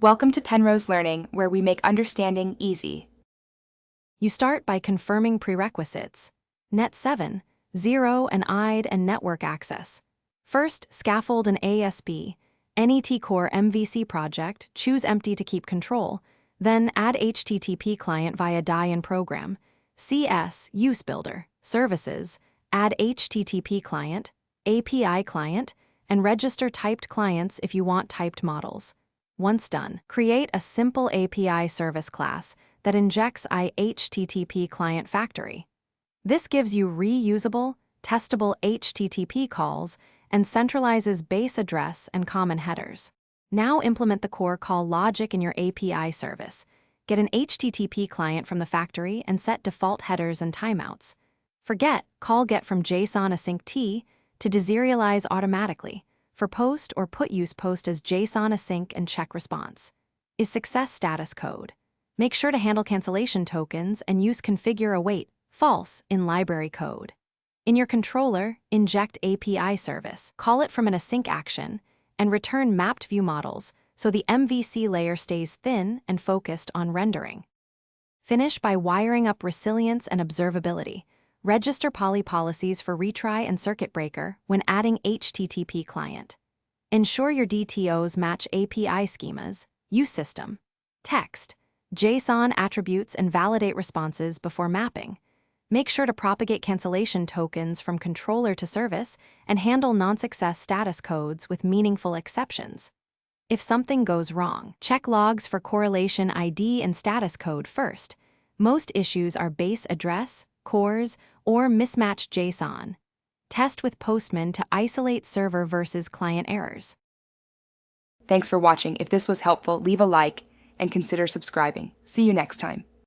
Welcome to Penrose Learning, where we make understanding easy. You start by confirming prerequisites: Net 7, 0 and IDE and network access. First, scaffold an ASB, NET Core MVC project, choose empty to keep control, then add HttpClient via die and program. CS, use builder, services, add HttpClient, API client, and register typed clients if you want typed models. Once done, create a simple API service class that injects HttpClient factory. This gives you reusable, testable HTTP calls and centralizes base address and common headers. Now implement the core call logic in your API service. Get an HTTP client from the factory and set default headers and timeouts. Forget call get from JSON async T to deserialize automatically. For post or put, use post as JSON async and check response. Is success status code. Make sure to handle cancellation tokens and use configure await false in library code. In your controller, inject API service, call it from an async action, and return mapped view models so the MVC layer stays thin and focused on rendering. Finish by wiring up resilience and observability. Register poly policies for retry and circuit breaker when adding HTTP client. Ensure your DTOs match API schemas, use system, text, JSON attributes, and validate responses before mapping. Make sure to propagate cancellation tokens from controller to service and handle non-success status codes with meaningful exceptions. If something goes wrong, check logs for correlation ID and status code first. Most issues are base address, cores, or mismatched JSON. Test with Postman to isolate server versus client errors. Thanks for watching. If this was helpful, leave a like and consider subscribing. See you next time.